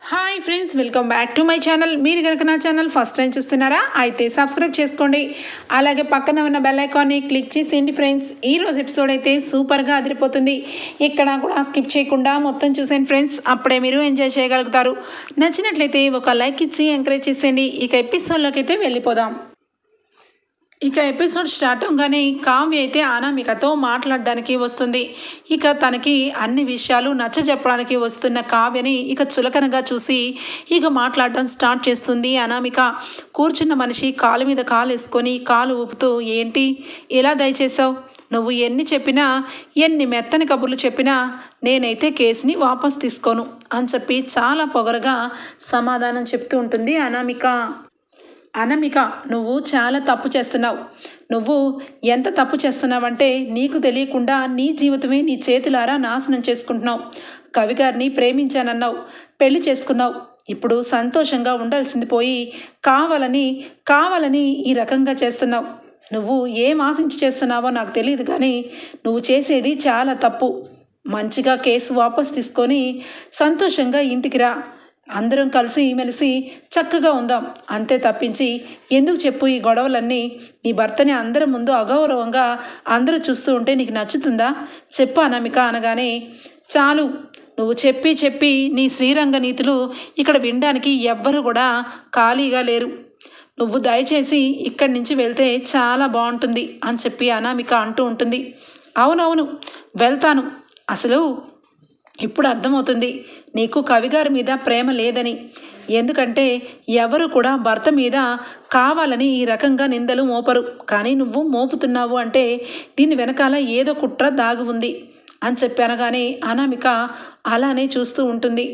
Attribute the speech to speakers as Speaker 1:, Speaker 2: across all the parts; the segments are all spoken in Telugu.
Speaker 1: Hi friends, welcome back to my channel. మీరు కనుక నా ఛానల్ ఫస్ట్ టైం చూస్తున్నారా అయితే సబ్స్క్రైబ్ చేసుకోండి. అలాగే పక్కన ఉన్న బెల్ ఐకాన్ని క్లిక్ చేసేయండి ఫ్రెండ్స్. ఈరోజు ఎపిసోడ్ అయితే సూపర్గా అదిరిపోతుంది. ఇక్కడ కూడా స్కిప్ చేయకుండా మొత్తం చూసేయండి ఫ్రెండ్స్. అప్పుడే మీరు ఎంజాయ్ చేయగలుగుతారు. నచ్చినట్లయితే ఒక లైక్ ఇచ్చి ఎంకరేజ్ చేసేయండి. ఇక ఎపిసోడ్లోకి అయితే వెళ్ళిపోదాం. ఇక ఎపిసోడ్ స్టార్ట్ అవగానే కావ్య అయితే అనామికతో మాట్లాడడానికి వస్తుంది. ఇక తనకి అన్ని విషయాలు నచ్చ చెప్పడానికి వస్తున్న కావ్యని ఇక చులకనగా చూసి ఇక మాట్లాడడం స్టార్ట్ చేస్తుంది అనామిక. కూర్చున్న మనిషి కాలు మీద కాలు వేసుకొని కాలు ఊపుతూ, ఏంటి ఇలా దయచేసావు? నువ్వు ఎన్ని చెప్పినా, ఎన్ని మెత్తని కబుర్లు చెప్పినా నేనైతే కేసుని వాపస్ తీసుకోను అని చెప్పి చాలా పొగరగా సమాధానం చెప్తూ ఉంటుంది అనామిక. అనామిక, నువ్వు చాలా తప్పు చేస్తున్నావు. నువ్వు ఎంత తప్పు చేస్తున్నావంటే నీకు తెలియకుండా నీ జీవితమే నీ చేతులారా నాశనం చేసుకుంటున్నావు. కవి గారిని ప్రేమించానన్నావు, పెళ్లి చేసుకున్నావు. ఇప్పుడు సంతోషంగా ఉండాల్సింది పోయి కావాలని ఈ రకంగా చేస్తున్నావు. నువ్వు ఏం ఆశించి చేస్తున్నావో నాకు తెలియదు, కానీ నువ్వు చేసేది చాలా తప్పు. మంచిగా కేసు వాపస్ తీసుకొని సంతోషంగా ఇంటికి రా. అందరం కలిసి మెలిసి చక్కగా ఉందాం. అంతే తప్పించి ఎందుకు చెప్పు ఈ గొడవలన్నీ? నీ భర్తని అందరి ముందు అగౌరవంగా అందరూ చూస్తూ ఉంటే నీకు నచ్చుతుందా? చెప్పు అనామిక అనగానే, చాలు, నువ్వు చెప్పి నీ శ్రీరంగ నీతులు ఇక్కడ వినడానికి ఎవ్వరు కూడా ఖాళీగా లేరు. నువ్వు దయచేసి ఇక్కడి నుంచి వెళ్తే చాలా బాగుంటుంది అని చెప్పి అనామిక అంటూ ఉంటుంది. అవునవును, వెళ్తాను. అసలు ఇప్పుడు అర్థమవుతుంది నీకు కవిగారి మీద ప్రేమ లేదని. ఎందుకంటే ఎవరు కూడా భర్త మీద కావాలని ఈ రకంగా నిందలు మోపరు, కానీ నువ్వు మోపుతున్నావు అంటే దీని వెనకాల ఏదో కుట్ర దాగి ఉంది అని చెప్పి అనగానే అనామిక అలానే చూస్తూ ఉంటుంది.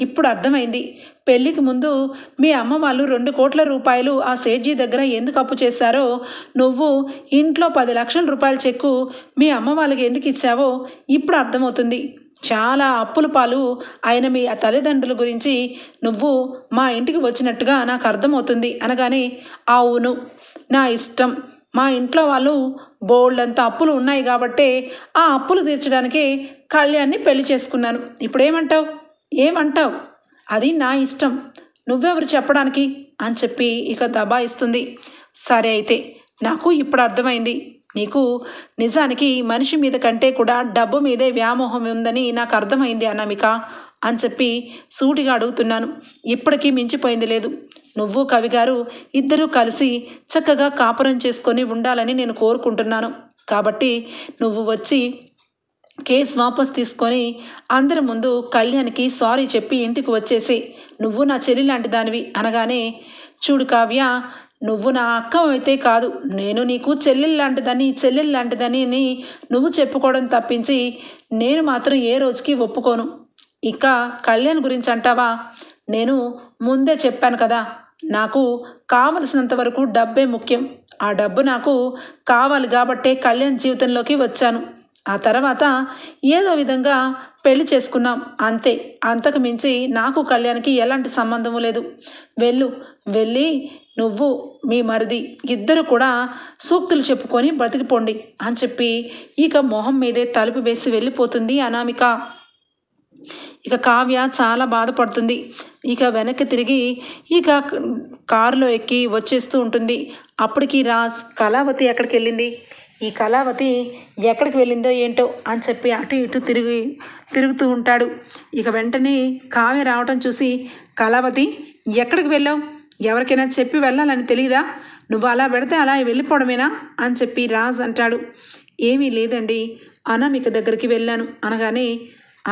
Speaker 1: ఇప్పుడు అర్థమైంది, పెళ్ళికి ముందు మీ అమ్మ వాళ్ళు 2 కోట్ల రూపాయలు ఆ సేట్జీ దగ్గర ఎందుకు అప్పు చేశారో, నువ్వు ఇంట్లో 10 లక్షల రూపాయల చెక్కు మీ అమ్మ వాళ్ళకి ఎందుకు ఇచ్చావో ఇప్పుడు అర్థమవుతుంది. చాలా అప్పుల పాలు అయిన మీ తల్లిదండ్రుల గురించి నువ్వు మా ఇంటికి వచ్చినట్టుగా నాకు అర్థమవుతుంది అనగానే, అవును, నా ఇష్టం. మా ఇంట్లో వాళ్ళు బోల్డంత అప్పులు ఉన్నాయి కాబట్టే ఆ అప్పులు తీర్చడానికే కళ్యాణ్ని పెళ్లి చేసుకున్నాను. ఏమంటావు? అది నా ఇష్టం, నువ్వెవరు చెప్పడానికి అని చెప్పి ఇక దబాయిస్తుంది. సరే అయితే, నాకు ఇప్పుడు అర్థమైంది. నీకు నిజానికి మనిషి మీద కంటే కూడా డబ్బు మీదే వ్యామోహం ఉందని నాకు అర్థమైంది అనామిక అని చెప్పి సూటిగా అడుగుతున్నాను. ఇప్పటికీ మించిపోయింది లేదు. నువ్వు కవిగారు ఇద్దరూ కలిసి చక్కగా కాపురం చేసుకొని ఉండాలని నేను కోరుకుంటున్నాను. కాబట్టి నువ్వు వచ్చి కేసు వాపస్ తీసుకొని అందరి ముందు కళ్యాణ్కి సారీ చెప్పి ఇంటికి వచ్చేసి, నువ్వు నా చెల్లి లాంటి దానివి అనగానే, చూడు కావ్య, నువ్వు నా అక్క అయితే కాదు, నేను నీకు చెల్లెలు లాంటిదని నువ్వు చెప్పుకోవడం తప్పించి నేను మాత్రం ఏ రోజుకి ఒప్పుకోను. ఇక కళ్యాణ్ గురించి అంటావా? నేను ముందే చెప్పాను కదా, నాకు కావలసినంత వరకు డబ్బే ముఖ్యం. ఆ డబ్బు నాకు కావాలి కాబట్టే కళ్యాణ్ జీవితంలోకి వచ్చాను. ఆ తర్వాత ఏదో విధంగా పెళ్లి చేసుకున్నాం, అంతే. అంతకు మించి నాకు కళ్యాణ్కి ఎలాంటి సంబంధము లేదు. వెళ్ళి నువ్వు మీ మరిది ఇద్దరు కూడా సూక్తులు చెప్పుకొని బ్రతికిపోండి అని చెప్పి ఇక మొహం మీదే తలుపు వేసి వెళ్ళిపోతుంది అనామిక. ఇక కావ్య చాలా బాధపడుతుంది. ఇక వెనక్కి తిరిగి ఇక కారులో ఎక్కి వచ్చేస్తూ ఉంటుంది. అప్పటికి రాజ్, కళావతి ఎక్కడికి వెళ్ళింది, ఈ కళావతి ఎక్కడికి వెళ్ళిందో ఏంటో అని చెప్పి అటు ఇటు తిరుగుతూ ఉంటాడు. ఇక వెంటనే కావ్య రావటం చూసి, కళావతి ఎక్కడికి వెళ్ళావు? ఎవరికైనా చెప్పి వెళ్ళాలని తెలియదా? నువ్వు అలా పెడితే అలా వెళ్ళిపోవడమేనా అని చెప్పి రాజ్ అంటాడు. ఏమీ లేదండి, అనామిక దగ్గరికి వెళ్ళాను అనగానే,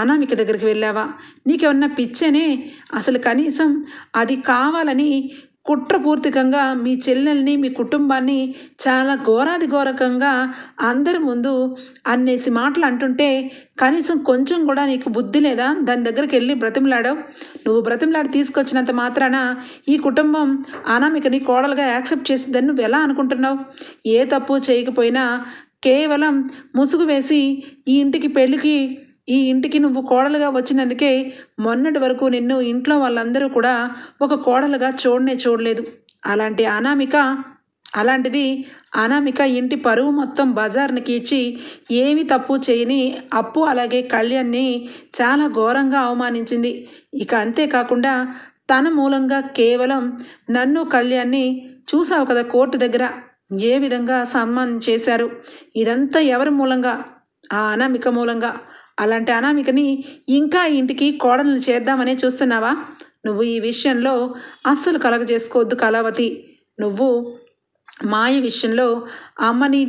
Speaker 1: అనామిక దగ్గరికి వెళ్ళావా? నీకేమన్నా పిచ్చేనే? అసలు కనీసం అది కావాలని కుట్రపూర్తికంగా మీ చెల్లెల్ని, మీ కుటుంబాన్ని చాలా ఘోరకంగా అందరి ముందు అన్నేసి మాటలు అంటుంటే కనీసం కొంచెం కూడా నీకు బుద్ధి లేదా? దాని దగ్గరికి వెళ్ళి బ్రతిమలాడావు. నువ్వు బ్రతిమలాడి తీసుకొచ్చినంత మాత్రాన ఈ కుటుంబం అనామికని కోడలుగా యాక్సెప్ట్ చేసిందని నువ్వు ఎలా అనుకుంటున్నావు? ఏ తప్పు చేయకపోయినా కేవలం ముసుగు వేసి ఈ ఇంటికి నువ్వు కోడలుగా వచ్చినందుకే మొన్నటి వరకు నిన్ను ఇంట్లో వాళ్ళందరూ కూడా ఒక కోడలుగా చూడలేదు. అలాంటి అనామిక అలాంటిది అనామిక ఇంటి పరువు మొత్తం బజార్నికి ఇచ్చి ఏమి తప్పు చేయని అప్పు అలాగే కళ్యాణ్ని చాలా ఘోరంగా అవమానించింది. ఇక అంతేకాకుండా తన మూలంగా కేవలం నన్ను కళ్యాణ్ని చూసావు కదా కోర్టు దగ్గర ఏ విధంగా సన్మానం చేశారు. ఇదంతా ఎవరి మూలంగా? ఆ అనామిక మూలంగా. అలాంటి అనామికని ఇంకా ఇంటికి కోడలను చేద్దామనే చూస్తున్నావా? నువ్వు ఈ విషయంలో అస్సలు కలగజేసుకోవద్దు కళావతి. నువ్వు మాయ విషయంలో అమ్మని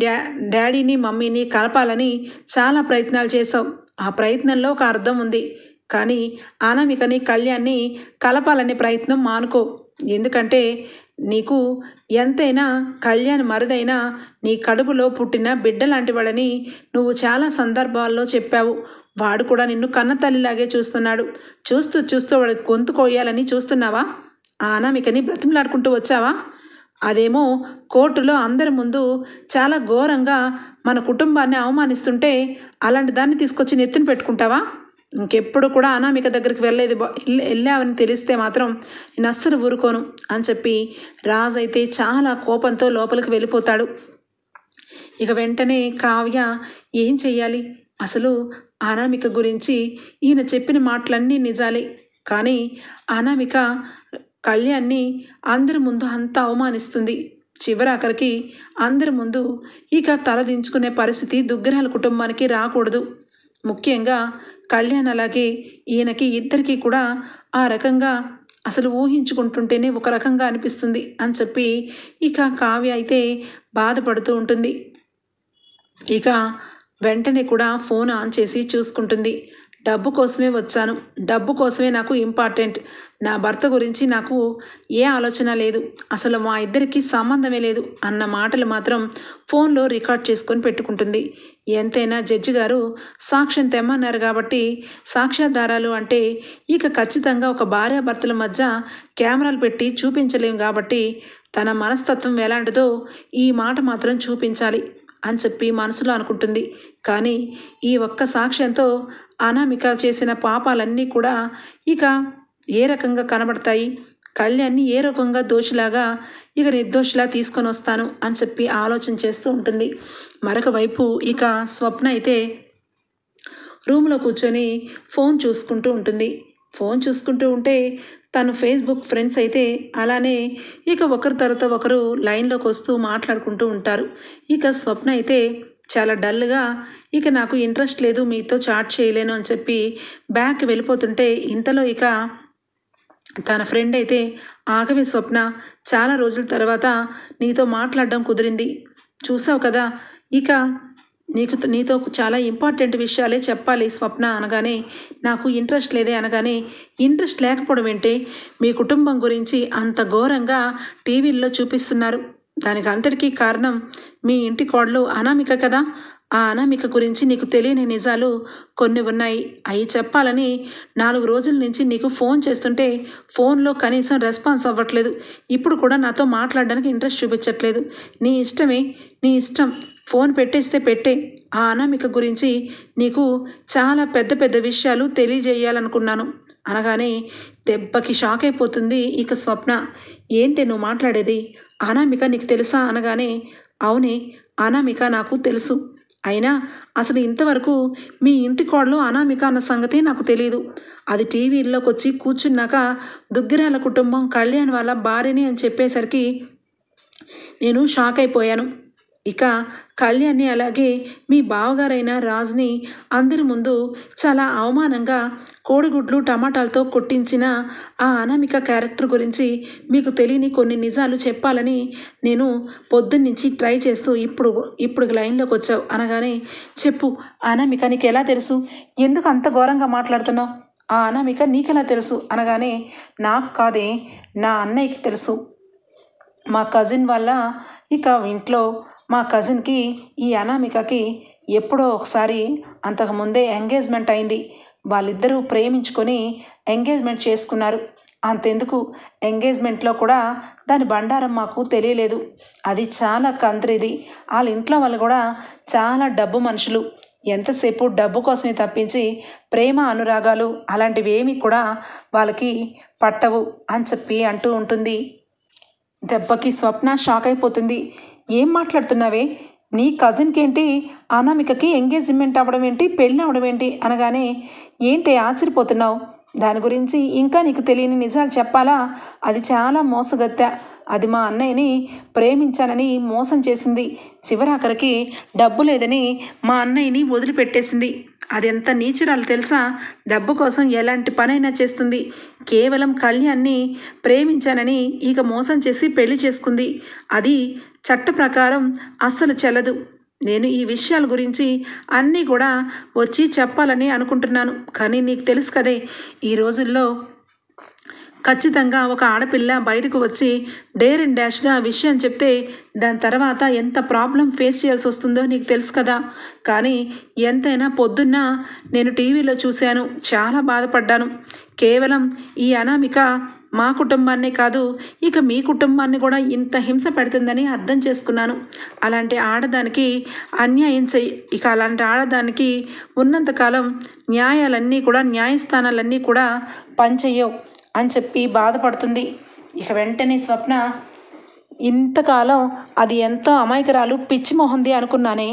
Speaker 1: డాడీని మమ్మీని కలపాలని చాలా ప్రయత్నాలు చేసావు. ఆ ప్రయత్నంలో ఒక అర్థం ఉంది. కానీ అనామికని కళ్యాణ్ని కలపాలనే ప్రయత్నం మానుకో. ఎందుకంటే నీకు ఎంతైనా కళ్యాణ్ మరుదైనా నీ కడుపులో పుట్టిన బిడ్డ లాంటి వాడని నువ్వు చాలా సందర్భాల్లో చెప్పావు. వాడు కూడా నిన్ను కన్న తల్లిలాగే చూస్తున్నాడు. చూస్తూ చూస్తూ వాడి గొంతు కోయాలని చూస్తున్నావా? ఆ అనామికని బ్రతిమలాడుకుంటూ వచ్చావా? అదేమో కోర్టులో అందరి ముందు చాలా ఘోరంగా మన కుటుంబాన్ని అవమానిస్తుంటే అలాంటి దాన్ని తీసుకొచ్చి నెత్తిన పెట్టుకుంటావా? ఇంకెప్పుడు కూడా అనామిక దగ్గరికి వెళ్ళావని తెలిస్తే మాత్రం నేను అస్సలు ఊరుకోను అని చెప్పి రాజు అయితే చాలా కోపంతో లోపలికి వెళ్ళిపోతాడు. ఇక వెంటనే కావ్య ఏం చెయ్యాలి? అసలు అనామిక గురించి ఈయన చెప్పిన మాటలన్నీ నిజాలే. కానీ అనామిక కళ్యాణ్ని అందరి ముందు అంతా అవమానిస్తుంది. చివరాఖరికి అందరి ముందు ఇక తలదించుకునే పరిస్థితి దుగ్గరాల కుటుంబానికి రాకూడదు. ముఖ్యంగా కళ్యాణ్ అలాగే ఈయనకి ఇద్దరికీ కూడా ఆ రకంగా అసలు ఊహించుకుంటుంటేనే ఒక రకంగా అనిపిస్తుంది అని చెప్పి ఇక కావ్య అయితే బాధపడుతూ ఉంటుంది. ఇక వెంటనే కూడా ఫోన్ ఆన్ చేసి చూసుకుంటుంది. డబ్బు కోసమే వచ్చాను, డబ్బు కోసమే నాకు ఇంపార్టెంట్. నా భర్త గురించి నాకు ఏ ఆలోచన లేదు, అసలు మా ఇద్దరికి సంబంధమే లేదు అన్న మాటలు మాత్రం ఫోన్లో రికార్డ్ చేసుకొని పెట్టుకుంటుంది. ఎంతైనా జడ్జి గారు సాక్ష్యం తెమ్మన్నారు కాబట్టి సాక్ష్యాధారాలు అంటే ఇక ఖచ్చితంగా ఒక భార్యాభర్తల మధ్య కెమెరాలు పెట్టి చూపించలేం కాబట్టి తన మనస్తత్వం ఎలాంటిదో ఈ మాట మాత్రం చూపించాలి అని చెప్పి మనసులో అనుకుంటుంది. కానీ ఈ ఒక్క సాక్ష్యంతో అనామిక చేసిన పాపాలన్నీ కూడా ఇక ఏ రకంగా కనబడతాయి? కళ్యాణ్ని ఏ రకంగా దోషిలాగా ఇక నిర్దోషిలా తీసుకొని వస్తాను అని చెప్పి ఆలోచన చేస్తూ ఉంటుంది. మరొక వైపు ఇక స్వప్న అయితే రూమ్లో కూర్చొని ఫోన్ చూసుకుంటూ ఉంటుంది. ఫోన్ చూసుకుంటూ ఉంటే తను ఫేస్బుక్ ఫ్రెండ్స్ అయితే అలానే ఇక ఒకరి తర్వాత ఒకరు లైన్లోకి వస్తూ మాట్లాడుకుంటూ ఉంటారు. ఇక స్వప్న అయితే చాలా డల్గా ఇక నాకు ఇంట్రెస్ట్ లేదు, మీతో చాట్ చేయలేను అని చెప్పి బ్యాక్ వెళ్ళిపోతుంటే ఇంతలో ఇక తన ఫ్రెండ్ అయితే ఆగవే స్వప్న, చాలా రోజుల తర్వాత నీతో మాట్లాడడం కుదిరింది. చూసావు కదా, ఇక నీతో చాలా ఇంపార్టెంట్ విషయాలే చెప్పాలి స్వప్న అనగానే నాకు ఇంట్రెస్ట్ లేదే అనగానే ఇంట్రెస్ట్ లేకపోవడం ఏంటే? మీ కుటుంబం గురించి అంత ఘోరంగా టీవీల్లో చూపిస్తున్నారు. దానికి అంతటికీ కారణం మీ ఇంటి కోడలు అనామిక కదా. ఆ అనామిక గురించి నీకు తెలియని నిజాలు కొన్ని ఉన్నాయి. అవి చెప్పాలని 4 రోజుల నుంచి నీకు ఫోన్ చేస్తుంటే ఫోన్లో కనీసం రెస్పాన్స్ అవ్వట్లేదు. ఇప్పుడు కూడా నాతో మాట్లాడడానికి ఇంట్రెస్ట్ చూపించట్లేదు. నీ ఇష్టమే, నీ ఇష్టం. ఫోన్ పెట్టేస్తే పెట్టే. ఆ అనామిక గురించి నీకు చాలా పెద్ద పెద్ద విషయాలు తెలియజేయాలనుకున్నాను అనగానే దెబ్బకి షాక్ అయిపోతుంది ఇక స్వప్న. ఏంటి నువ్వు మాట్లాడేది? అనామిక నీకు తెలుసా అనగానే అవునే, అనామిక నాకు తెలుసు. అయినా అసలు ఇంతవరకు మీ ఇంటి కోడలు అనామిక అన్న సంగతి నాకు తెలియదు. అది టీవీల్లోకి వచ్చి కూర్చున్నాక దుగ్గిరాల కుటుంబం కళ్యాణ్ వాళ్ళ భార్యని అని చెప్పేసరికి నేను షాక్ అయిపోయాను. ఇక కళ్యాణ్ని అలాగే మీ బావగారైన రాజ్ని అందరి ముందు చాలా అవమానంగా కోడిగుడ్లు టమాటాలతో కొట్టించిన ఆ అనామిక క్యారెక్టర్ గురించి మీకు తెలియని కొన్ని నిజాలు చెప్పాలని నేను పొద్దున్నుంచి ట్రై చేస్తూ ఇప్పుడు లైన్లోకి వచ్చావు అనగానే చెప్పు, అనామిక నీకు ఎలా తెలుసు? ఎందుకు అంత ఘోరంగా మాట్లాడుతున్నావు? ఆ అనామిక నీకెలా తెలుసు అనగానే నాకు కాదే, నా అన్నయ్యకి తెలుసు. మా కజిన్ వల్ల ఇక ఇంట్లో మా కజిన్కి ఈ అనామికకి ఎప్పుడో ఒకసారి అంతకుముందే ఎంగేజ్మెంట్ అయింది. వాళ్ళిద్దరూ ప్రేమించుకొని ఎంగేజ్మెంట్ చేసుకున్నారు. అంతెందుకు, ఎంగేజ్మెంట్లో కూడా దాని బండారం మాకు తెలియలేదు. అది చాలా కంత్రిది. వాళ్ళ ఇంట్లో వాళ్ళు కూడా చాలా డబ్బు మనుషులు. ఎంతసేపు డబ్బు కోసమే తప్పించి ప్రేమ అనురాగాలు అలాంటివి ఏమీ కూడా వాళ్ళకి పట్టవు అని చెప్పి అంటూ ఉంటుంది. దెబ్బకి స్వప్న షాక్ అయిపోతుంది. ఏం మాట్లాడుతున్నావే? నీ కజిన్కి ఏంటి, అనామికకి ఎంగేజ్మెంట్ అవ్వడం ఏంటి, పెళ్ళి అవ్వడం ఏంటి అనగానే ఏంటి ఆశ్చర్యపోతున్నావు? దాని గురించి ఇంకా నీకు తెలియని నిజాలు చెప్పాలా? అది చాలా మోసగత్తె. అది మా అన్నయ్యని ప్రేమించానని మోసం చేసింది. చివరాఖరికి డబ్బు లేదని మా అన్నయ్యని వదిలిపెట్టేసింది. అది ఎంత నీచురాలు తెలుసా? డబ్బు కోసం ఎలాంటి పనైనా చేస్తుంది. కేవలం కళ్యాణ్ని ప్రేమించానని ఇక మోసం చేసి పెళ్లి చేసుకుంది. అది చట్ట ప్రకారం అస్సలు చెల్లదు. నేను ఈ విషయాల గురించి అన్నీ కూడా వచ్చి చెప్పాలని అనుకుంటున్నాను. కానీ నీకు తెలుసు కదే, ఈ రోజుల్లో ఖచ్చితంగా ఒక ఆడపిల్ల బయటకు వచ్చి డేర్ అండ్ డాష్గా విషయం చెప్తే దాని తర్వాత ఎంత ప్రాబ్లం ఫేస్ చేయాల్సి వస్తుందో నీకు తెలుసు కదా. కానీ ఎంతైనా పొద్దున్న నేను టీవీలో చూశాను, చాలా బాధపడ్డాను. కేవలం ఈ అనామిక మా కుటుంబాన్నే కాదు, ఇక మీ కుటుంబాన్ని కూడా ఇంత హింస పెడుతుందని అర్థం చేసుకున్నాను. అలాంటి ఆడదానికి అన్యాయం ఇక అలాంటి ఆడదానికి ఉన్నంతకాలం న్యాయాలన్నీ కూడా, న్యాయస్థానాలన్నీ కూడా పనిచేయవు అని చెప్పి బాధపడుతుంది. ఇక వెంటనే స్వప్న, ఇంతకాలం అది ఎంతో అమాయకురాలు, పిచ్చిమోహంది అనుకున్నానే,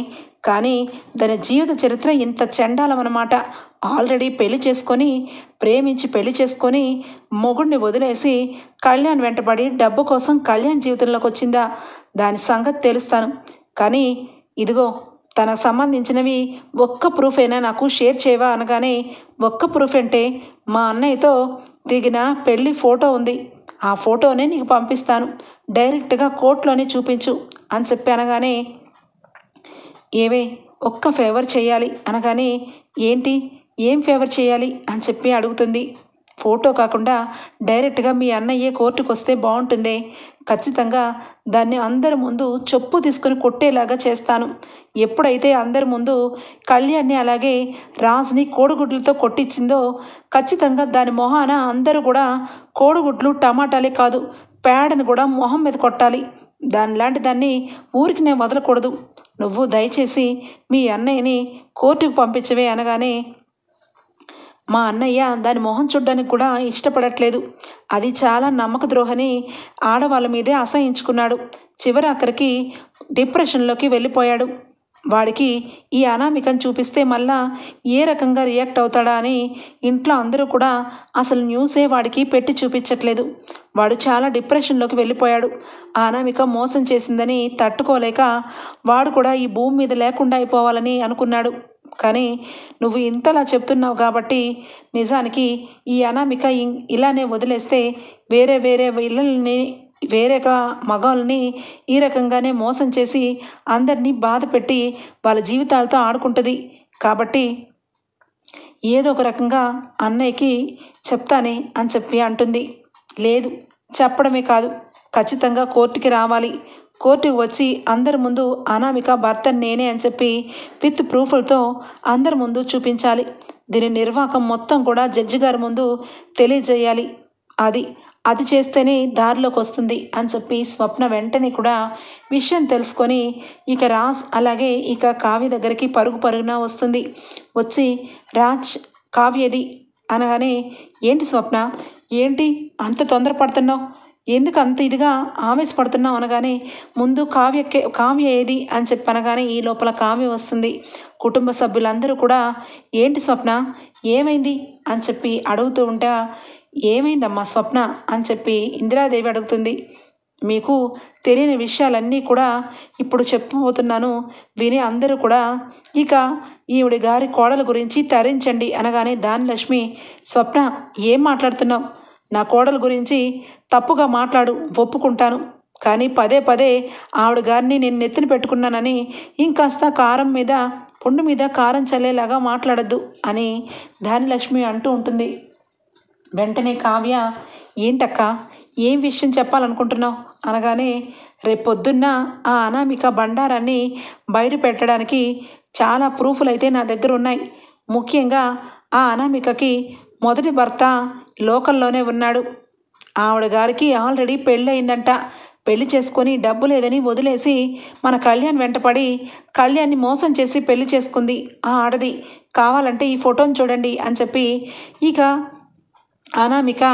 Speaker 1: కానీ దాని జీవిత చరిత్ర ఇంత చండాలం అన్నమాట. ఆల్రెడీ పెళ్లి చేసుకొని, ప్రేమించి పెళ్లి చేసుకొని మొగుడిని వదిలేసి కళ్యాణ్ వెంటబడి డబ్బు కోసం కళ్యాణ్ జీవితంలోకి వచ్చిందా? దాని సంగతి తెలుస్తాను. కానీ ఇదిగో తనకు సంబంధించినవి ఒక్క ప్రూఫ్ అయినా నాకు షేర్ చేయవా అనగానే, ఒక్క ప్రూఫ్ అంటే మా అన్నయ్యతో దిగిన పెళ్లి ఫోటో ఉంది, ఆ ఫోటోనే నీకు పంపిస్తాను, డైరెక్ట్గా కోర్టులోనే చూపించు అని చెప్పి అనగానే, ఏవే ఒక్క ఫేవర్ చేయాలి అనగానే, ఏంటి, ఏం ఫేవర్ చేయాలి అని చెప్పి అడుగుతుంది. ఫోటో కాకుండా డైరెక్ట్గా మీ అన్నయ్యే కోర్టుకు వస్తే బాగుంటుందే. ఖచ్చితంగా దాన్ని అందరి ముందు చెప్పు తీసుకుని కొట్టేలాగా చేస్తాను. ఎప్పుడైతే అందరి ముందు కళ్యాణ్ని అలాగే రాజ్ని కోడిగుడ్లతో కొట్టించిందో ఖచ్చితంగా దాని మొహాన అందరూ కూడా కోడిగుడ్లు టమాటాలే కాదు, పేడను కూడా మొహం మీద కొట్టాలి. దానిలాంటి దాన్ని ఊరికి నేను వదలకూడదు. నువ్వు దయచేసి మీ అన్నయ్యని కోర్టుకు పంపించవే అనగానే, మా అన్నయ్య దాని మొహం చూడ్డానికి కూడా ఇష్టపడట్లేదు. అది చాలా నమ్మక ద్రోహని ఆడవాళ్ళ మీదే అసహించుకున్నాడు. చివరాఖరికి డిప్రెషన్లోకి వెళ్ళిపోయాడు. వాడికి ఈ అనామికను చూపిస్తే మళ్ళా ఏ రకంగా రియాక్ట్ అవుతాడా అని ఇంట్లో అందరూ కూడా అసలు న్యూసే వాడికి పెట్టి చూపించట్లేదు. వాడు చాలా డిప్రెషన్లోకి వెళ్ళిపోయాడు. ఆ అనామిక మోసం చేసిందని తట్టుకోలేక వాడు కూడా ఈ భూమి మీద లేకుండా అయిపోవాలని అనుకున్నాడు. కానీ నువ్వు ఇంతలా చెప్తున్నావు కాబట్టి నిజానికి ఈ అనామిక ఇలానే వదిలేస్తే వేరే వేరే ఇళ్ళని, వేరేగా మగవాళ్ళని ఈ రకంగానే మోసం చేసి అందరినీ బాధ పెట్టి వాళ్ళ జీవితాలతో ఆడుకుంటుంది. కాబట్టి ఏదో ఒక రకంగా అన్నయ్యకి చెప్తానే అని చెప్పి అంటుంది. లేదు, చెప్పడమే కాదు, ఖచ్చితంగా కోర్టుకి రావాలి. కోర్టుకు వచ్చి అందరి ముందు అనామిక భర్త నేనే అని చెప్పి విత్ ప్రూఫ్లతో అందరి ముందు చూపించాలి. దీని నిర్వాహకం మొత్తం కూడా జడ్జి గారి ముందు తెలియజేయాలి. అది చేస్తేనే దారిలోకి వస్తుంది అని చెప్పి స్వప్న వెంటనే కూడా విషయం తెలుసుకొని ఇక రాజ్ అలాగే ఇక కావ్య దగ్గరికి పరుగున వస్తుంది. వచ్చి, రాజ్, కావ్యది అనగానే, ఏంటి స్వప్న, ఏంటి అంత తొందరపడుతున్నావు, ఎందుకు అంత ఇదిగా ఆవేశపడుతున్నావు అనగానే, ముందు కావ్య ఏది అని చెప్పి అనగానే ఈ లోపల కావ్య వస్తుంది. కుటుంబ సభ్యులందరూ కూడా ఏంటి స్వప్న, ఏమైంది అని చెప్పి అడుగుతూ ఉంటే, ఏమైందమ్మా స్వప్న అని చెప్పి ఇందిరాదేవి అడుగుతుంది. మీకు తెలియని విషయాలన్నీ కూడా ఇప్పుడు చెప్పబోతున్నాను, విని అందరూ కూడా ఇక ఈవిడి గారి కోడల గురించి తరించండి అనగానే ధాన్యలక్ష్మి, స్వప్న ఏం మాట్లాడుతున్నావు, నా కోడల గురించి తప్పుగా మాట్లాడు, ఒప్పుకుంటాను, కానీ పదే పదే ఆవిడ గారిని నేను నెత్తిన పెట్టుకున్నానని ఇంకాస్త కారం మీద పుండు మీద కారం చల్లేలాగా మాట్లాడద్దు అని ధాన్యలక్ష్మి అంటూ ఉంటుంది. వెంటనే కావ్య, ఏంటక్క, ఏం విషయం చెప్పాలనుకుంటున్నావు అనగానే, రేపొద్దున్న ఆ అనామిక బండారాన్ని బయట పెట్టడానికి చాలా ప్రూఫ్లు అయితే నా దగ్గర ఉన్నాయి. ముఖ్యంగా ఆ అనామికకి మొదటి భర్త లోకల్లోనే ఉన్నాడు. ఆవిడ గారికి ఆల్రెడీ పెళ్ళయిందంట. పెళ్లి చేసుకొని డబ్బు లేదని వదిలేసి మన కళ్యాణ్ వెంటపడి కళ్యాణ్ని మోసం చేసి పెళ్లి చేసుకుంది ఆ ఆడది. కావాలంటే ఈ ఫోటోని చూడండి అని చెప్పి ఇక అనామిక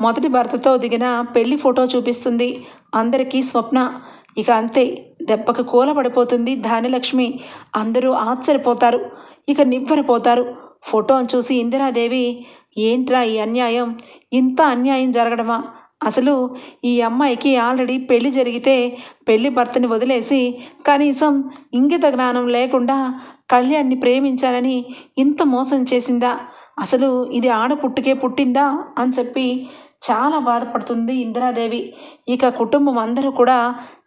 Speaker 1: మొదటి భర్తతో దిగిన పెళ్లి ఫోటో చూపిస్తుంది అందరికీ స్వప్న. ఇక అంతే, దెబ్బకు కూలబడిపోతుంది ధాన్యలక్ష్మి. అందరూ ఆశ్చర్యపోతారు, ఇక నివ్వెరపోతారు. ఫోటోను చూసి ఇందిరాదేవి, ఏంట్రా ఈ అన్యాయం, ఇంత అన్యాయం జరగడమా? అసలు ఈ అమ్మాయికి ఆల్రెడీ పెళ్లి జరిగితే పెళ్లి భర్తని వదిలేసి కనీసం ఇంగిత జ్ఞానం లేకుండా కళ్యాణ్ని ప్రేమించానని ఇంత మోసం చేసిందా? అసలు ఇది ఆడపుట్టుకే పుట్టిందా అని చెప్పి చాలా బాధపడుతుంది ఇందిరాదేవి. ఇక కుటుంబం అందరూ కూడా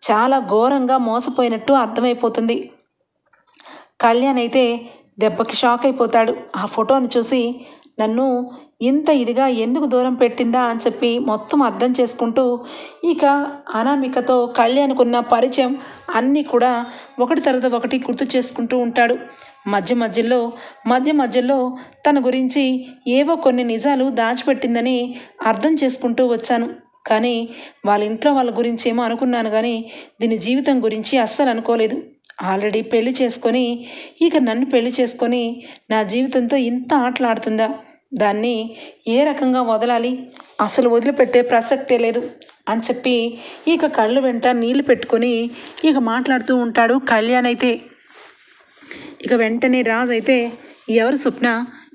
Speaker 1: చాలా ఘోరంగా మోసపోయినట్టు అర్థమైపోతుంది. కళ్యాణ్ అయితే దెబ్బకి షాక్ అయిపోతాడు. ఆ ఫోటోను చూసి నన్ను ఇంత ఇదిగా ఎందుకు దూరం పెట్టిందా అని చెప్పి మొత్తం అర్థం చేసుకుంటూ ఇక అనామికతో కళ్యాణ్కున్న పరిచయం అన్నీ కూడా ఒకటి తర్వాత ఒకటి గుర్తు చేసుకుంటూ ఉంటాడు. మధ్య మధ్యలో తన గురించి ఏవో కొన్ని నిజాలు దాచిపెట్టిందని అర్థం చేసుకుంటూ వచ్చాను. కానీ వాళ్ళ ఇంట్లో వాళ్ళ గురించి ఏమో అనుకున్నాను, కానీ దీని జీవితం గురించి అస్సలు అనుకోలేదు. ఆల్రెడీ పెళ్లి చేసుకొని ఇక నన్ను పెళ్లి చేసుకొని నా జీవితంతో ఇంత ఆటలాడుతుందా? దాన్ని ఏ రకంగా వదలాలి? అసలు వదిలిపెట్టే ప్రసక్తే లేదు అని చెప్పి ఇక కళ్ళు వెంట నీళ్లు పెట్టుకొని ఇక మాట్లాడుతూ ఉంటాడు కళ్యాణ్ అయితే. ఇక వెంటనే రాజ్ అయితే, ఎవరు స్వప్న,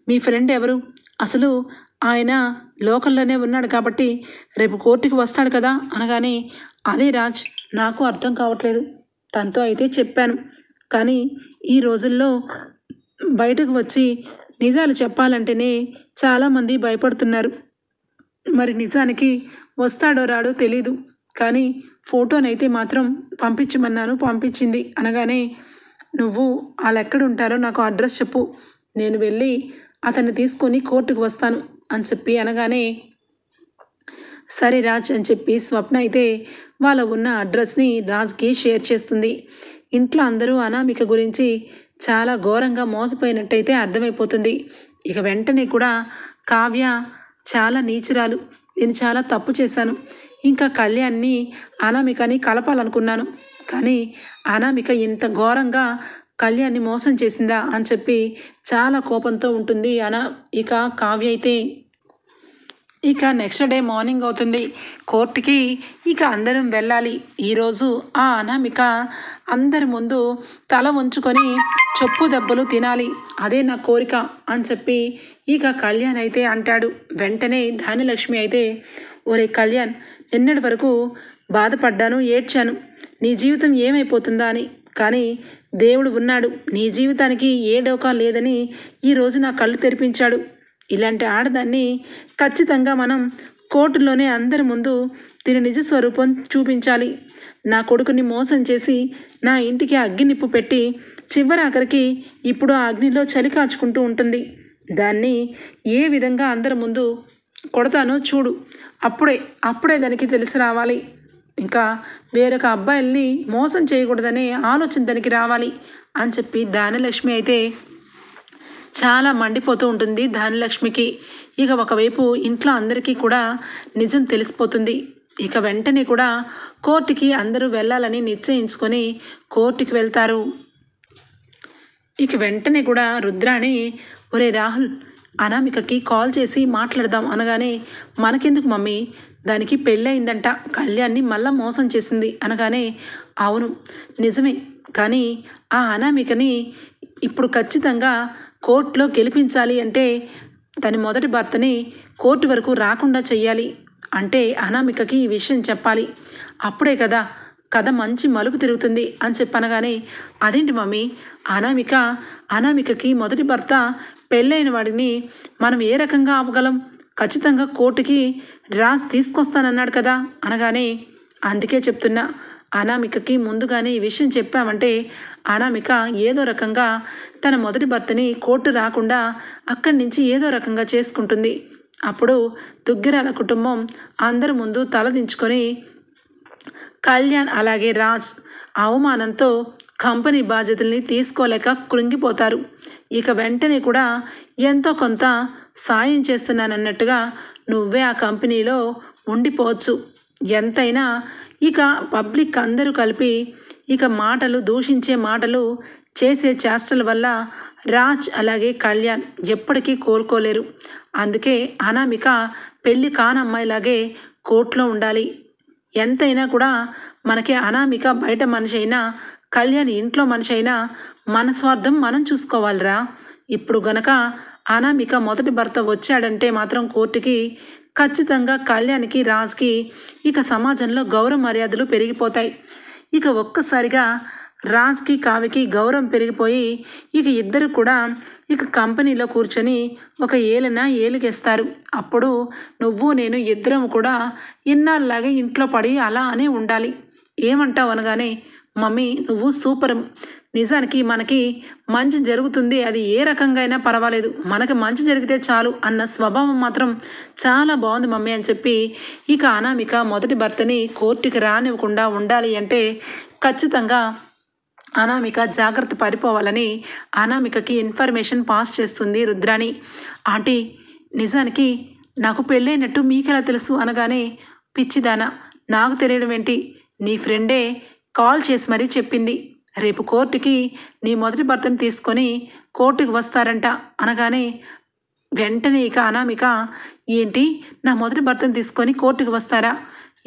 Speaker 1: మీ ఫ్రెండ్ ఎవరు? అసలు ఆయన లోకల్లోనే ఉన్నాడు కాబట్టి రేపు కోర్టుకి వస్తాడు కదా అనగానే, అదే రాజ్, నాకు అర్థం కావట్లేదు. తనతో అయితే చెప్పాను, కానీ ఈ రోజుల్లో బయటకు వచ్చి నిజాలు చెప్పాలంటేనే చాలామంది భయపడుతున్నారు. మరి నిజానికి వస్తాడో రాడో తెలీదు, కానీ ఫోటోనైతే మాత్రం పంపించమన్నాను, పంపించింది అనగానే, నువ్వు వాళ్ళు ఎక్కడుంటారో నాకు అడ్రస్ చెప్పు, నేను వెళ్ళి అతన్ని తీసుకొని కోర్టుకు వస్తాను అని చెప్పి అనగానే, సరే రాజ్ అని చెప్పి స్వప్న అయితే వాళ్ళ ఉన్న అడ్రస్ని రాజ్కి షేర్ చేస్తుంది. ఇంట్లో అందరూ అనామిక గురించి చాలా ఘోరంగా మోసపోయినట్టయితే అర్థమైపోతుంది. ఇక వెంటనే కూడా కావ్య చాలా నీచురాలు, నేను చాలా తప్పు చేశాను, ఇంకా కళ్యాణ్ని అనామికని కలపాలనుకున్నాను, కానీ అనామిక ఇంత ఘోరంగా కళ్యాణ్ని మోసం చేసిందా అని చెప్పి చాలా కోపంతో ఉంటుంది ఇక కావ్య అయితే. ఇక నెక్స్ట్ డే మార్నింగ్ అవుతుంది. కోర్టుకి ఇక అందరం వెళ్ళాలి. ఈరోజు ఆ అనామిక అందరి ముందు తల వంచుకొని చెప్పు దెబ్బలు తినాలి, అదే నా కోరిక అని చెప్పి ఇక కళ్యాణ్ అయితే అంటాడు. వెంటనే ధాన్యలక్ష్మి అయితే, ఒరే కళ్యాణ్, నిన్నటి వరకు బాధపడ్డాను, ఏడ్చాను, నీ జీవితం ఏమైపోతుందా అని, కానీ దేవుడు ఉన్నాడు, నీ జీవితానికి ఏ డోకా లేదని ఈరోజు నా కళ్ళు తెరిపించాడు. ఇలాంటి ఆడదాన్ని ఖచ్చితంగా మనం కోర్టులోనే అందరి ముందు దీని నిజ స్వరూపం చూపించాలి. నా కొడుకుని మోసం చేసి నా ఇంటికి అగ్గినిప్పు పెట్టి చివరాఖరికి ఇప్పుడు ఆ అగ్నిలో చలి కాచుకుంటూ ఉంటుంది. దాన్ని ఏ విధంగా అందరి ముందు కొడతానో చూడు, అప్పుడే దానికి తెలిసి రావాలి. ఇంకా వేరొక అబ్బాయిల్ని మోసం చేయకూడదనే ఆలోచన దానికి రావాలి అని చెప్పి ధాన్యలక్ష్మి అయితే చాలా మండిపోతూ ఉంటుంది ధాన్యలక్ష్మికి. ఇక ఒకవైపు ఇంట్లో అందరికీ కూడా నిజం తెలిసిపోతుంది. ఇక వెంటనే కూడా కోర్టుకి అందరూ వెళ్ళాలని నిశ్చయించుకొని కోర్టుకి వెళ్తారు. ఇక వెంటనే కూడా రుద్రాణి, ఒరే రాహుల్, అనామికకి కాల్ చేసి మాట్లాడదాం అనగానే, మనకెందుకు మమ్మీ, దానికి పెళ్ళయిందంట, కళ్యాణ్ని మళ్ళా మోసం చేసింది అనగానే, అవును నిజమే, కానీ ఆ అనామికని ఇప్పుడు ఖచ్చితంగా కోర్టులో గెలిపించాలి అంటే తన మొదటి భర్తని కోర్టు వరకు రాకుండా చెయ్యాలి, అంటే అనామికకి ఈ విషయం చెప్పాలి, అప్పుడే కదా కథ మంచి మలుపు తిరుగుతుంది అని చెప్పనగానే, అదేంటి మమ్మీ, అనామికకి మొదటి భర్త పెళ్ళైన వాడిని మనం ఏ రకంగా ఆపగలం? ఖచ్చితంగా కోర్టుకి రాజ్ తీసుకొస్తానన్నాడు కదా అనగానే, అందుకే చెప్తున్నా, అనామికకి ముందుగానే ఈ విషయం చెప్పామంటే అనామిక ఏదో రకంగా తన మొదటి భర్తని కోర్టు రాకుండా అక్కడి నుంచి ఏదో రకంగా చేసుకుంటుంది. అప్పుడు దుగ్గిరాల కుటుంబం అందరి ముందు తలదించుకొని కళ్యాణ్ అలాగే రాజ్ అవమానంతో కంపెనీ బాధ్యతల్ని తీసుకోలేక కృంగిపోతారు. ఇక వెంటనే కూడా ఎంతో కొంత సాయం చేస్తున్నానన్నట్టుగా నువ్వే ఆ కంపెనీలో ఉండిపోవచ్చు. ఎంతైనా ఇక పబ్లిక్ అందరూ కలిపి ఇక మాటలు, దూషించే మాటలు, చేసే చేష్టల వల్ల రాజ్ అలాగే కళ్యాణ్ ఎప్పటికీ కోలుకోలేరు. అందుకే అనామిక పెళ్ళి కానమ్మాయిలాగే కోర్టులో ఉండాలి. ఎంతైనా కూడా మనకి అనామిక బయట మనిషి అయినా, కళ్యాణ్ ఇంట్లో మనిషి అయినా మన స్వార్థం మనం చూసుకోవాలిరా. ఇప్పుడు గనక అనామిక మొదటి భర్త వచ్చాడంటే మాత్రం కోర్టుకి ఖచ్చితంగా కళ్యాణ్కి, రాజ్కి ఇక సమాజంలో గౌరవ మర్యాదలు పెరిగిపోతాయి. ఇక ఒక్కసారిగా రాజ్కి, కావ్యకి గౌరవం పెరిగిపోయి ఇక ఇద్దరు కూడా ఇక కంపెనీలో కూర్చొని ఒక ఏలిగేస్తారు. అప్పుడు నువ్వు నేను ఇద్దరం కూడా ఇన్నాళ్ళలాగే ఇంట్లో పడి అలా అనే ఉండాలి. ఏమంటావు అనగానే, మమ్మీ నువ్వు సూపర్, నిజానికి మనకి మంచి జరుగుతుంది, అది ఏ రకంగా అయినా పర్వాలేదు, మనకి మంచి జరిగితే చాలు అన్న స్వభావం మాత్రం చాలా బాగుంది మమ్మీ అని చెప్పి ఇక అనామిక మొదటి భర్తని కోర్టుకి రానివ్వకుండా ఉండాలి అంటే ఖచ్చితంగా అనామిక జాగ్రత్త పడిపోవాలని అనామికకి ఇన్ఫర్మేషన్ పాస్ చేస్తుంది రుద్రాణి. ఆంటీ నిజానికి నాకు పెళ్ళైనట్టు మీకెలా తెలుసు అనగానే, పిచ్చిదానా నాకు తెలియడం ఏంటి, నీ ఫ్రెండే కాల్ చేసి మరీ చెప్పింది, రేపు కోర్టుకి నీ మొదటి భర్తను తీసుకొని కోర్టుకి వస్తారంట అనగానే వెంటనే ఇక అనామిక, ఏంటి నా మొదటి భర్తను తీసుకొని కోర్టుకి వస్తారా,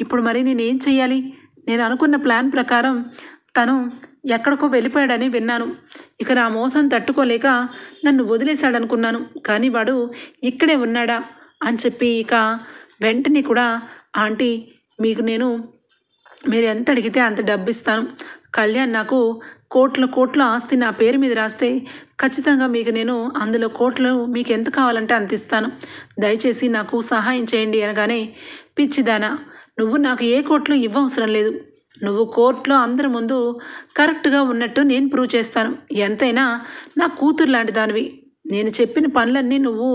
Speaker 1: ఇప్పుడు మరి నేనేం చెయ్యాలి, నేను అనుకున్న ప్లాన్ ప్రకారం తను ఎక్కడికో వెళ్ళిపోయాడని విన్నాను, ఇక నా మోసం తట్టుకోలేక నన్ను వదిలేశాడనుకున్నాను, కానీ వాడు ఇక్కడే ఉన్నాడా అని చెప్పి ఇక వెంటనే కూడా, ఆంటీ మీకు మీరు ఎంత అడిగితే అంత డబ్బు ఇస్తాను, కళ్యాణ్ నాకు కోట్ల ఆస్తి నా పేరు మీద రాస్తే ఖచ్చితంగా మీకు నేను అందులో కోట్లు మీకు ఎంత కావాలంటే అంత ఇస్తాను, దయచేసి నాకు సహాయం చేయండి అనగానే, పిచ్చిదానా నువ్వు నాకు ఏ కోట్లు ఇవ్వవసరం లేదు, నువ్వు కోర్టులో అందరి ముందు కరెక్ట్గా ఉన్నట్టు నేను ప్రూవ్ చేస్తాను, ఎంతైనా నా కూతురు లాంటి దానివి, నేను చెప్పిన పనులన్నీ నువ్వు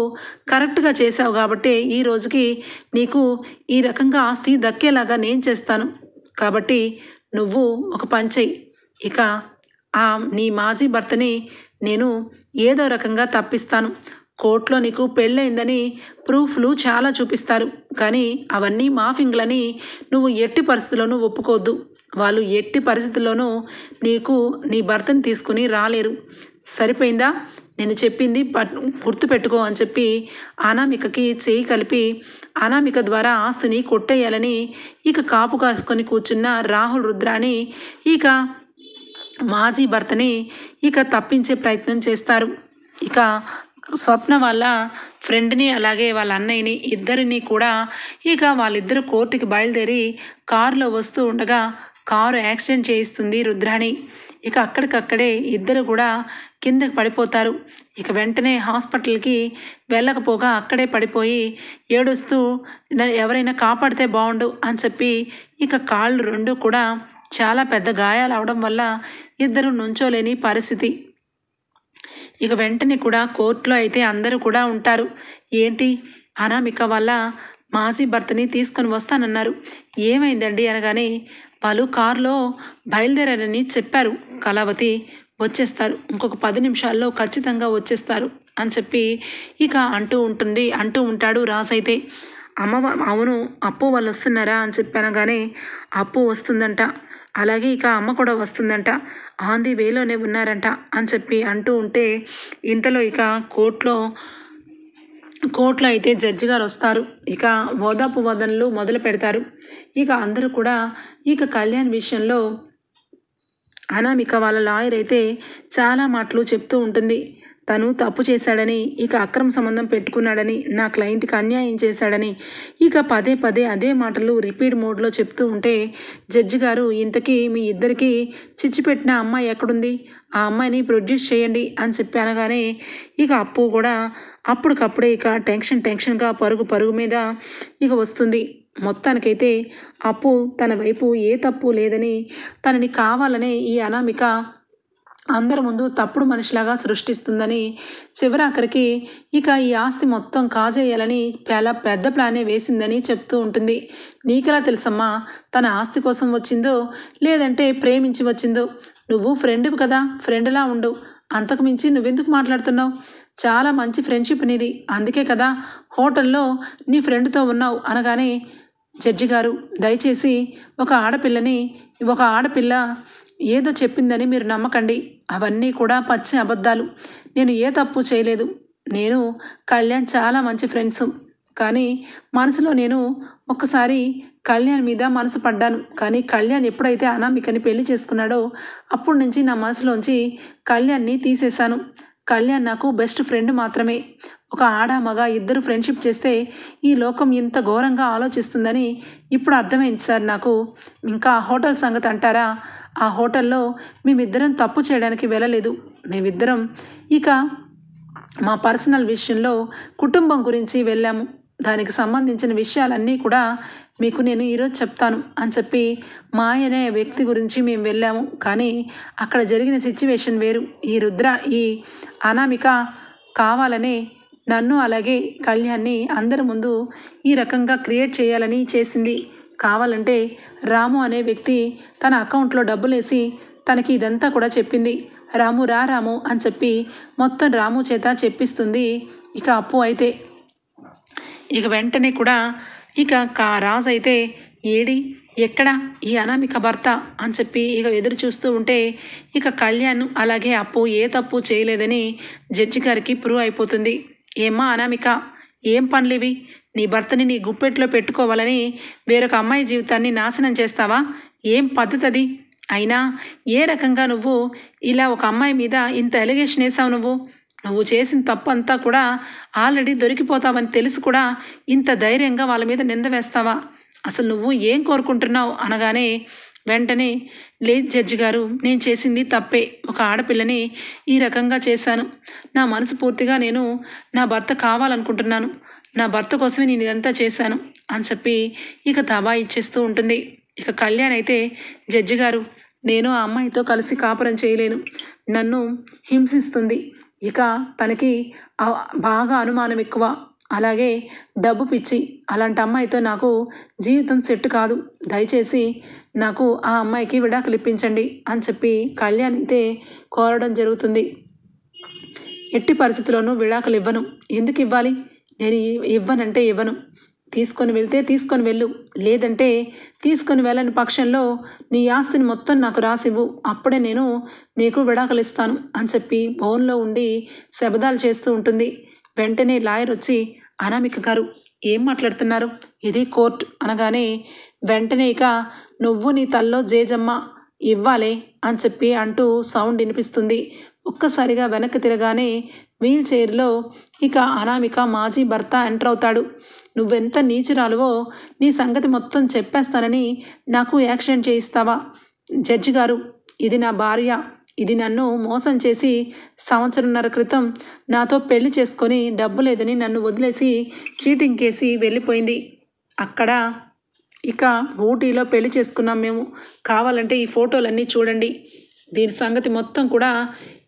Speaker 1: కరెక్ట్గా చేసావు కాబట్టి ఈ రోజుకి నీకు ఈ రకంగా ఆస్తి దక్కేలాగా నేను చేస్తాను, కాబట్టి నువ్వు ఒక పని చెయ్యి, ఇక నీ మాజీ భర్తని నేను ఏదో రకంగా తప్పిస్తాను, కోర్టులో నీకు పెళ్ళయిందని ప్రూఫ్లు చాలా చూపిస్తారు, కానీ అవన్నీ మాఫింగ్లని నువ్వు ఎట్టి పరిస్థితుల్లోనూ ఒప్పుకోవద్దు, వాళ్ళు ఎట్టి పరిస్థితుల్లోనూ నీ భర్తని తీసుకుని రాలేరు, సరిపోయిందా, నేను చెప్పింది గుర్తుపెట్టుకో అని చెప్పి అనామికకి చేయి కలిపి అనామిక ద్వారా ఆస్తిని కొట్టేయాలని ఇక కాపు కాసుకొని కూర్చున్న రాహుల్, రుద్రాణి ఇక మాజీ భర్తని ఇక తప్పించే ప్రయత్నం చేస్తారు. ఇక స్వప్న వాళ్ళ ఫ్రెండ్ని అలాగే వాళ్ళ అన్నయ్యని ఇద్దరిని కూడా ఇక వాళ్ళిద్దరు కోర్టుకి బయలుదేరి కారులో వస్తూ ఉండగా కారు యాక్సిడెంట్ చేయిస్తుంది రుద్రాణి. ఇక అక్కడికక్కడే ఇద్దరు కూడా కిందకి పడిపోతారు. ఇక వెంటనే హాస్పిటల్కి వెళ్ళకపోగా అక్కడే పడిపోయి ఏడుస్తూ ఎవరైనా కాపాడితే బాగుండు అని చెప్పి ఇక కాళ్ళు రెండు కూడా చాలా పెద్ద గాయాలు అవడం వల్ల ఇద్దరు నుంచోలేని పరిస్థితి. ఇక వెంటనే కూడా కోర్టులో అయితే అందరూ కూడా ఉంటారు. ఏంటి అనామిక వాళ్ళ మాజీ భర్తని తీసుకొని వస్తానన్నారు, ఏమైందండి అనగానే, వాళ్ళు కారులో బయలుదేరారని చెప్పారు కళావతి, వచ్చేస్తారు, ఇంకొక 10 నిమిషాల్లో ఖచ్చితంగా వచ్చేస్తారు అని చెప్పి ఇక అంటూ ఉంటాడు రాజు అయితే. అవును అప్పు వాళ్ళు వస్తున్నారా అని చెప్పనగానే, అప్పు వస్తుందంట, అలాగే ఇక అమ్మ కూడా వస్తుందంట, ఆన్ ది వేలోనే ఉన్నారంట అని చెప్పి అంటూ ఉంటే ఇంతలో ఇక కోర్టులో అయితే జడ్జి గారు వస్తారు. ఇక ఓదాపు వదనలు మొదలు పెడతారు. ఇక అందరూ కూడా ఇక కళ్యాణ్ విషయంలో అనామిక వాళ్ళ లాయర్ అయితే చాలా మాటలు చెప్తూ ఉంటుంది. తను తప్పు చేశాడని, ఇక అక్రమ సంబంధం పెట్టుకున్నాడని, నా క్లయింట్కి అన్యాయం చేశాడని ఇక పదే అదే మాటలు రిపీట్ మోడ్లో చెప్తూ ఉంటే జడ్జి గారు, ఇంతకీ మీ ఇద్దరికి చిచ్చిపెట్టిన అమ్మాయి ఎక్కడుంది, ఆ అమ్మాయిని ప్రొడ్యూస్ చేయండి అని చెప్పి అనగానే ఇక అప్పు కూడా అప్పటికప్పుడే ఇక టెన్షన్గా పరుగు మీద ఇక వస్తుంది. మొత్తానికైతే అప్పు తన వైపు ఏ తప్పు లేదని, తనని కావాలనే ఈ అనామిక అందరి ముందు తప్పుడు మనిషిలాగా సృష్టిస్తుందని, చివరాఖరికి ఇక ఈ ఆస్తి మొత్తం కాజేయాలని చాలా పెద్ద ప్లానే వేసిందని చెప్తూ ఉంటుంది. నీకెలా తెలుసమ్మా తన ఆస్తి కోసం వచ్చిందో లేదంటే ప్రేమించి వచ్చిందో, నువ్వు ఫ్రెండ్వి కదా, ఫ్రెండ్లా ఉండు, అంతకు మించి నువ్వెందుకు మాట్లాడుతున్నావు, చాలా మంచి ఫ్రెండ్షిప్ నీది, అందుకే కదా హోటల్లో నీ ఫ్రెండ్తో ఉన్నావు అనగానే, జడ్జి గారు దయచేసి ఒక ఆడపిల్ల ఏదో చెప్పిందని మీరు నమ్మకండి, అవన్నీ కూడా పచ్చి అబద్ధాలు, నేను ఏ తప్పు చేయలేదు, నేను కళ్యాణ్ చాలా మంచి ఫ్రెండ్స్. కానీ మనసులో నేను ఒక్కసారి కళ్యాణ్ మీద మనసు పడ్డాను. కానీ కళ్యాణ్ ఎప్పుడైతే అనామికని పెళ్లి చేసుకున్నాడో అప్పటి నుంచి నా మనసులోంచి కళ్యాణ్ని తీసేశాను. కళ్యాణ్ నాకు బెస్ట్ ఫ్రెండ్ మాత్రమే. ఒక ఆడ మగ ఇద్దరు ఫ్రెండ్షిప్ చేస్తే ఈ లోకం ఇంత ఘోరంగా ఆలోచిస్తుందని ఇప్పుడు అర్థమైంది సార్ నాకు. ఇంకా హోటల్ సంగతి అంటారా, ఆ హోటల్లో మేమిద్దరం తప్పు చేయడానికి వెళ్ళలేదు. మేమిద్దరం ఇక మా పర్సనల్ విషయంలో కుటుంబం గురించి వెళ్ళాము. దానికి సంబంధించిన విషయాలన్నీ కూడా మీకు నేను ఈరోజు చెప్తాను అని చెప్పి మాయ అనే వ్యక్తి గురించి మేము వెళ్ళాము. కానీ అక్కడ జరిగిన సిచ్యువేషన్ వేరు. ఈ రుద్ర ఈ అనామిక కావాలనే నన్ను అలాగే కళ్యాణ్ని అందరి ముందు ఈ రకంగా క్రియేట్ చేయాలని చేసింది. కావాలంటే రాము అనే వ్యక్తి తన అకౌంట్లో డబ్బులేసి తనకి ఇదంతా కూడా చెప్పింది. రాము రా రాము అని చెప్పి మొత్తం రాము చేత చెప్పిస్తుంది. ఇక అప్పు అయితే ఇక వెంటనే కూడా ఇక రాజు అయితే ఏడి ఎక్కడ ఈ అనామిక భర్త అని చెప్పి ఇక ఎదురు చూస్తూ ఉంటే ఇక కళ్యాణ్ అలాగే అప్పు ఏ తప్పు చేయలేదని జడ్జి గారికి ప్రూవ్ అయిపోతుంది. ఏమ్మా అనామిక, ఏం పనులివి? నీ భర్తని నీ గుప్పెట్లో పెట్టుకోవాలని వేరొక అమ్మాయి జీవితాన్ని నాశనం చేస్తావా? ఏం పద్ధతి అది? అయినా ఏ రకంగా నువ్వు ఇలా ఒక అమ్మాయి మీద ఇంత ఎలిగేషన్ వేసావు? నువ్వు చేసిన తప్పు అంతా కూడా ఆల్రెడీ దొరికిపోతావని తెలిసి కూడా ఇంత ధైర్యంగా వాళ్ళ మీద నింద వేస్తావా? అసలు నువ్వు ఏం కోరుకుంటున్నావు అనగానే వెంటనే లేదు జడ్జి గారు, నేను చేసింది తప్పే. ఒక ఆడపిల్లని ఈ రకంగా చేశాను. నా మనసు పూర్తిగా నేను నా భర్త కావాలనుకుంటున్నాను. నా భర్త కోసమే నేను ఇదంతా చేశాను అని చెప్పి ఇక తబా ఇచ్చేస్తూ ఉంటుంది. ఇక కళ్యాణ్ అయితే జడ్జి గారు, నేను ఆ అమ్మాయితో కలిసి కాపురం చేయలేను. నన్ను హింసిస్తుంది. ఇక తనకి బాగా అనుమానం ఎక్కువ, అలాగే డబ్బు పిచ్చి. అలాంటి అమ్మాయితో నాకు జీవితం సెట్ కాదు. దయచేసి నాకు ఆ అమ్మాయికి విడాకులు ఇప్పించండి అని చెప్పి కళ్యాణ్ అయితే కోరడం జరుగుతుంది. ఎట్టి పరిస్థితుల్లోనూ విడాకులు ఇవ్వను. ఎందుకు ఇవ్వాలి? నేను ఇవ్వనంటే ఇవ్వను. తీసుకొని వెళ్తే తీసుకొని వెళ్ళు, లేదంటే తీసుకొని వెళ్ళని పక్షంలో నీ ఆస్తిని మొత్తం నాకు రాసివ్వు, అప్పుడే నేను నీకు విడాకులు ఇస్తాను అని చెప్పి భవన్లో ఉండి శబదాలు చేస్తూ ఉంటుంది. వెంటనే లాయర్ వచ్చి అనామిక గారు ఏం మాట్లాడుతున్నారు? ఇది కోర్టు అనగానే వెంటనే ఇక నువ్వు నీ తల్లో జేజమ్మ ఇవ్వాలే అని చెప్పి అంటూ సౌండ్ వినిపిస్తుంది. ఒక్కసారిగా వెనక్కి తిరగానే వీల్ చైర్లో ఇక అనామిక మాజీ భర్త ఎంటర్ అవుతాడు. నువ్వెంత నీచురాలువో నీ సంగతి మొత్తం చెప్పేస్తానని నాకు యాక్సిడెంట్ చేయిస్తావా? జడ్జి గారు, ఇది నా భార్య. ఇది నన్ను మోసం చేసి సంవత్సరంన్నర క్రితం నాతో పెళ్లి చేసుకొని డబ్బు లేదని నన్ను వదిలేసి చీటింగ్ కేసి వెళ్ళిపోయింది. అక్కడ ఇక ఊటీలో పెళ్లి చేసుకున్నాం మేము. కావాలంటే ఈ ఫోటోలన్నీ చూడండి. దీని సంగతి మొత్తం కూడా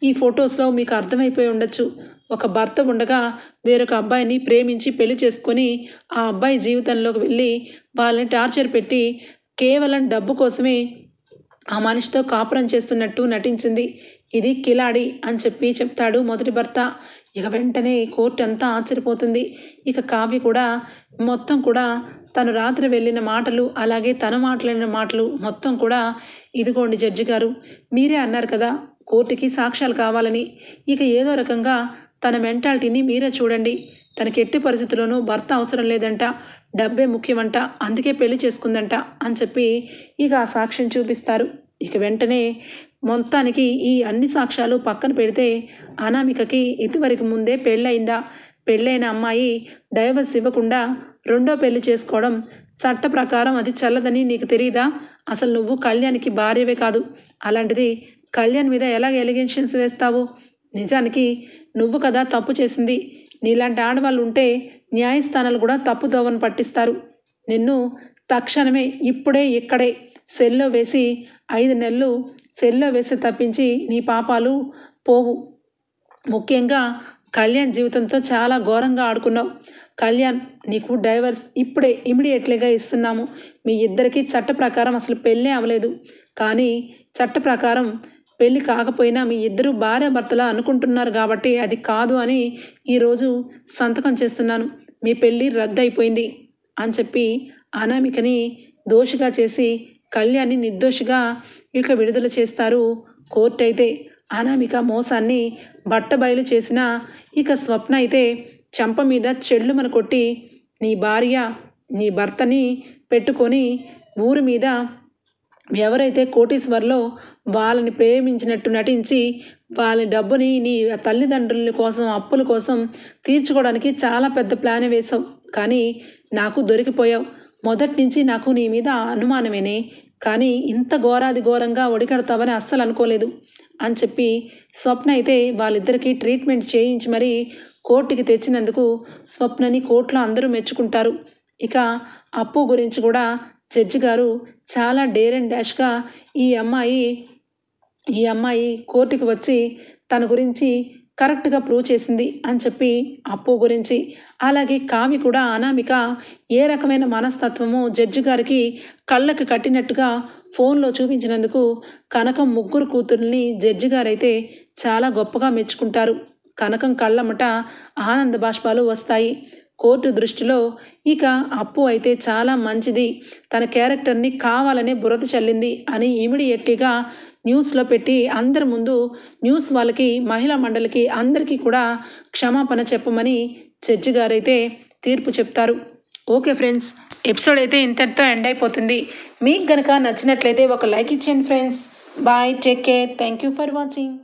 Speaker 1: ఈ ఫొటోస్లో మీకు అర్థమైపోయి ఉండొచ్చు. ఒక భర్త ఉండగా వేరొక అబ్బాయిని ప్రేమించి పెళ్లి చేసుకొని ఆ అబ్బాయి జీవితంలోకి వెళ్ళి వాళ్ళని టార్చర్ పెట్టి కేవలం డబ్బు కోసమే ఆ మనిషితో కాపురం చేస్తున్నట్టు నటించింది. ఇది కిలాడి అని చెప్పి చెప్తాడు మొదటి భర్త. ఇక వెంటనే కోర్టు అంతా ఆశ్చర్యపోతుంది. ఇక కావ్య కూడా మొత్తం కూడా తను రాత్రి వెళ్ళిన మాటలు, అలాగే తను మాట్లాడిన మాటలు మొత్తం కూడా ఇదిగోండి జడ్జి గారు, మీరే అన్నారు కదా కోర్టుకి సాక్ష్యాలు కావాలని. ఇక ఏదో రకంగా తన మెంటాలిటీని మీరే చూడండి. తనకి ఎట్టి పరిస్థితుల్లోనూ భర్త అవసరం లేదంట, డబ్బే ముఖ్యమంట, అందుకే పెళ్లి చేసుకుందంట అని చెప్పి ఇక ఆ సాక్ష్యం చూపిస్తారు. ఇక వెంటనే మొత్తానికి ఈ అన్ని సాక్ష్యాలు పక్కన పెడితే అనామికకి ఇదివరకు ముందే పెళ్ళయిందా? పెళ్ళైన అమ్మాయి డైవర్స్ ఇవ్వకుండా రెండో పెళ్లి చేసుకోవడం చట్ట ప్రకారం అది చల్లదని నీకు తెలియదా? అసలు నువ్వు కళ్యాణ్కి భార్యవే కాదు. అలాంటిది కళ్యాణ్ మీద ఎలాగ ఎలిగేషన్స్ వేస్తావు? నిజానికి నువ్వు కదా తప్పు చేసింది. నీలాంటి ఆడవాళ్ళు ఉంటే న్యాయస్థానాలు కూడా తప్పు దోవను పట్టిస్తారు. నిన్ను తక్షణమే ఇప్పుడే ఇక్కడే సెల్లో వేసి 5 నెలలు సెల్లో వేసి తప్పించి నీ పాపాలు పోవు. ముఖ్యంగా కళ్యాణ్ జీవితంతో చాలా ఘోరంగా ఆడుకున్నావు. కళ్యాణ్, నీకు డైవర్స్ ఇప్పుడే ఇమీడియట్లీగా ఇస్తున్నాము. మీ ఇద్దరికి చట్ట ప్రకారం అసలు పెళ్ళే అవ్వలేదు. కానీ చట్ట ప్రకారం పెళ్ళి కాకపోయినా మీ ఇద్దరు భార్యాభర్తలా అనుకుంటున్నారు కాబట్టి అది కాదు అని ఈరోజు సంతకం చేస్తున్నాను. మీ పెళ్ళి రద్దు అయిపోయింది అని చెప్పి అనామికని దోషిగా చేసి కళ్యాణ్ని నిర్దోషిగా ఇక విడుదల చేస్తారు కోర్టు అయితే. అనామిక మోసాన్ని బట్టబయలు చేసిన ఇక స్వప్న అయితే చెంప మీద చెళ్ళుమని కొట్టి నీ భార్య నీ భర్తని పెట్టుకొని ఊరి మీద ఎవరైతే కోటీశ్వర్లో వాళ్ళని ప్రేమించినట్టు నటించి వాళ్ళ డబ్బుని నీ తల్లిదండ్రుల కోసం అప్పుల కోసం తీర్చుకోవడానికి చాలా పెద్ద ప్లాన్ వేశావు, కానీ నాకు దొరికిపోయావు. మొదటి నుంచి నాకు నీ మీద అనుమానమేనే, కానీ ఇంత ఘోరంగా ఒడికడతావని అస్సలు అనుకోలేదు అని చెప్పి స్వప్న అయితే వాళ్ళిద్దరికీ ట్రీట్మెంట్ చేయించి మరీ కోర్టుకి తెచ్చినందుకు స్వప్నని కోర్టులో అందరూ మెచ్చుకుంటారు. ఇక అప్పు గురించి కూడా జడ్జి గారు చాలా డేర్ అండ్ డాష్గా ఈ అమ్మాయి కోర్టుకి వచ్చి తన గురించి కరెక్ట్గా ప్రూవ్ చేసింది అని చెప్పి అప్పు గురించి, అలాగే కావి కూడా అనామిక ఏ రకమైన మనస్తత్వమో జడ్జి గారికి కళ్ళకి కట్టినట్టుగా ఫోన్లో చూపించినందుకు కనకం ముగ్గురు కూతుర్ని జడ్జి గారైతే చాలా గొప్పగా మెచ్చుకుంటారు. కనకం కళ్ళమ్మట ఆనంద బాష్పాలు వస్తాయి. కోర్టు దృష్టిలో ఇక అప్పు అయితే చాలా మంచిది, తన క్యారెక్టర్ని కావాలనే బురద చల్లింది అని ఇమిడియట్లీగా న్యూస్లో పెట్టి అందరి ముందు న్యూస్ వాళ్ళకి మహిళా మండలికి అందరికీ కూడా క్షమాపణ చెప్పమని జడ్జి గారైతే తీర్పు చెప్తారు. ఓకే ఫ్రెండ్స్, ఎపిసోడ్ అయితే ఇంతటితో ఎండ్ అయిపోతుంది. మీకు కనుక నచ్చినట్లయితే ఒక లైక్ ఇచ్చేయండి friends. Bye, take care, thank you for watching.